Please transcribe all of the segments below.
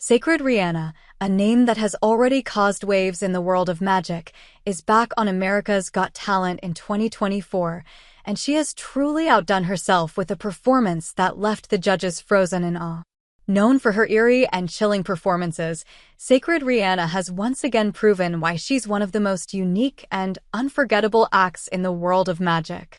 Sacred Riana, a name that has already caused waves in the world of magic, is back on America's Got Talent in 2024, and she has truly outdone herself with a performance that left the judges frozen in awe. Known for her eerie and chilling performances, Sacred Riana has once again proven why she's one of the most unique and unforgettable acts in the world of magic.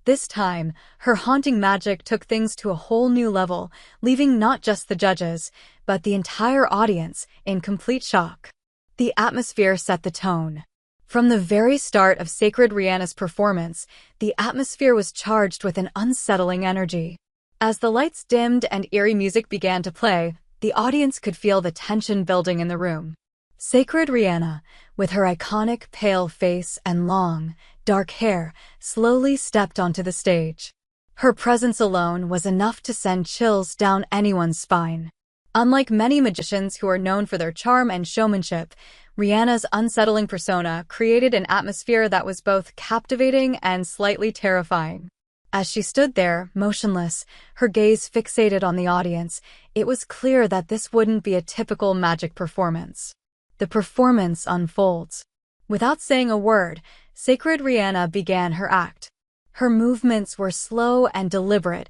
This time, her haunting magic took things to a whole new level, leaving not just the judges, but the entire audience in complete shock. The atmosphere set the tone. From the very start of Sacred Riana's performance, the atmosphere was charged with an unsettling energy. As the lights dimmed and eerie music began to play, the audience could feel the tension building in the room. Sacred Riana, with her iconic pale face and long, dark hair, slowly stepped onto the stage. Her presence alone was enough to send chills down anyone's spine. Unlike many magicians who are known for their charm and showmanship, Riana's unsettling persona created an atmosphere that was both captivating and slightly terrifying. As she stood there, motionless, her gaze fixated on the audience, it was clear that this wouldn't be a typical magic performance. The performance unfolds. Without saying a word, Sacred Riana began her act. Her movements were slow and deliberate,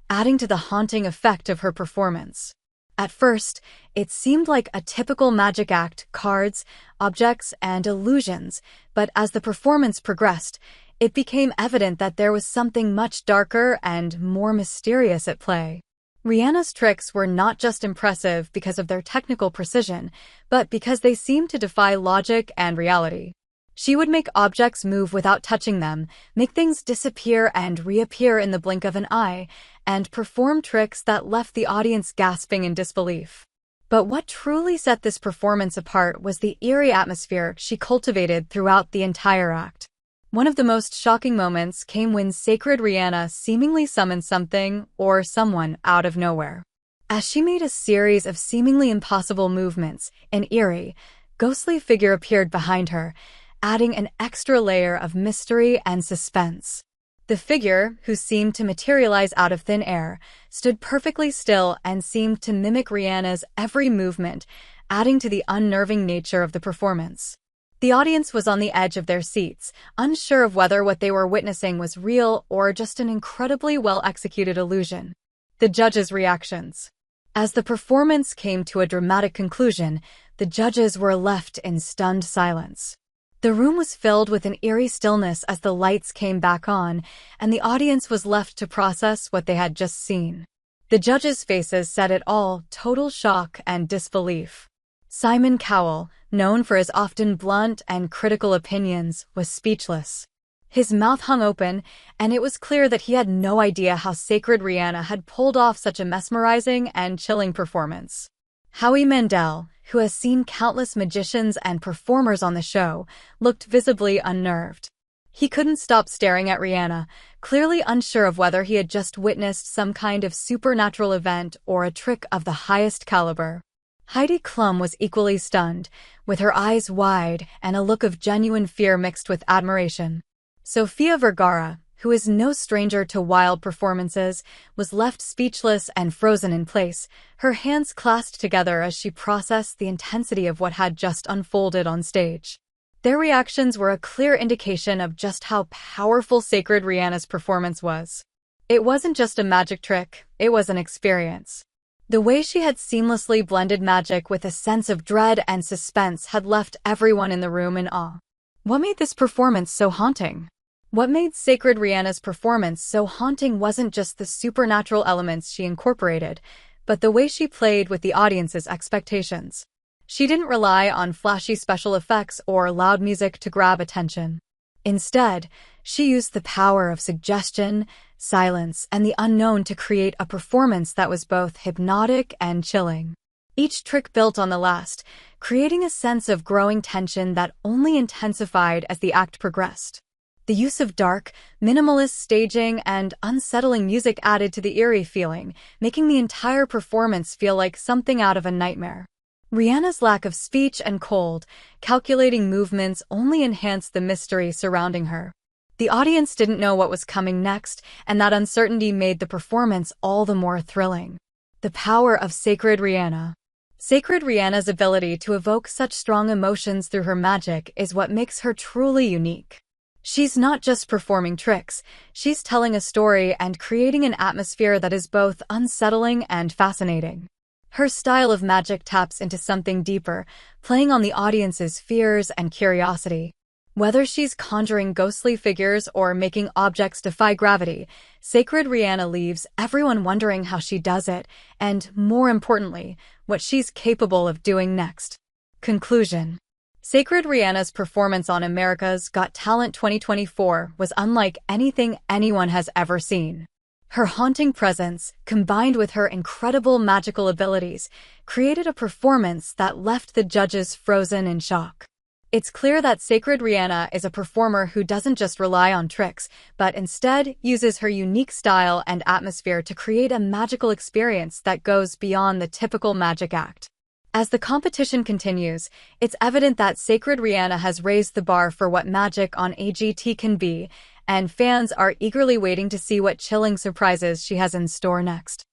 adding to the haunting effect of her performance. At first, it seemed like a typical magic act, cards, objects, and illusions, but as the performance progressed, it became evident that there was something much darker and more mysterious at play. Riana's tricks were not just impressive because of their technical precision, but because they seemed to defy logic and reality. She would make objects move without touching them, make things disappear and reappear in the blink of an eye, and perform tricks that left the audience gasping in disbelief. But what truly set this performance apart was the eerie atmosphere she cultivated throughout the entire act. One of the most shocking moments came when Sacred Riana seemingly summoned something or someone out of nowhere. As she made a series of seemingly impossible movements, an eerie, ghostly figure appeared behind her, adding an extra layer of mystery and suspense. The figure, who seemed to materialize out of thin air, stood perfectly still and seemed to mimic Riana's every movement, adding to the unnerving nature of the performance. The audience was on the edge of their seats, unsure of whether what they were witnessing was real or just an incredibly well-executed illusion. The judges' reactions. As the performance came to a dramatic conclusion, the judges were left in stunned silence. The room was filled with an eerie stillness as the lights came back on, and the audience was left to process what they had just seen. The judges' faces said it all, total shock and disbelief. Simon Cowell, known for his often blunt and critical opinions, was speechless. His mouth hung open, and it was clear that he had no idea how Sacred Riana had pulled off such a mesmerizing and chilling performance. Howie Mandel, who has seen countless magicians and performers on the show, looked visibly unnerved. He couldn't stop staring at Riana, clearly unsure of whether he had just witnessed some kind of supernatural event or a trick of the highest caliber. Heidi Klum was equally stunned, with her eyes wide and a look of genuine fear mixed with admiration. Sofia Vergara, who is no stranger to wild performances, was left speechless and frozen in place, her hands clasped together as she processed the intensity of what had just unfolded on stage. Their reactions were a clear indication of just how powerful Sacred Riana's performance was. It wasn't just a magic trick, it was an experience. The way she had seamlessly blended magic with a sense of dread and suspense had left everyone in the room in awe. What made this performance so haunting? What made Sacred Riana's performance so haunting wasn't just the supernatural elements she incorporated, but the way she played with the audience's expectations. She didn't rely on flashy special effects or loud music to grab attention. Instead, she used the power of suggestion, silence, and the unknown to create a performance that was both hypnotic and chilling. Each trick built on the last, creating a sense of growing tension that only intensified as the act progressed. The use of dark, minimalist staging and unsettling music added to the eerie feeling, making the entire performance feel like something out of a nightmare. Riana's lack of speech and cold, calculating movements only enhanced the mystery surrounding her. The audience didn't know what was coming next, and that uncertainty made the performance all the more thrilling. The power of Sacred Riana. Sacred Riana's ability to evoke such strong emotions through her magic is what makes her truly unique. She's not just performing tricks, she's telling a story and creating an atmosphere that is both unsettling and fascinating. Her style of magic taps into something deeper, playing on the audience's fears and curiosity. Whether she's conjuring ghostly figures or making objects defy gravity, Sacred Riana leaves everyone wondering how she does it, and, more importantly, what she's capable of doing next. Conclusion. Sacred Riana's performance on America's Got Talent 2024 was unlike anything anyone has ever seen. Her haunting presence, combined with her incredible magical abilities, created a performance that left the judges frozen in shock. It's clear that Sacred Riana is a performer who doesn't just rely on tricks, but instead uses her unique style and atmosphere to create a magical experience that goes beyond the typical magic act. As the competition continues, it's evident that Sacred Riana has raised the bar for what magic on AGT can be, and fans are eagerly waiting to see what chilling surprises she has in store next.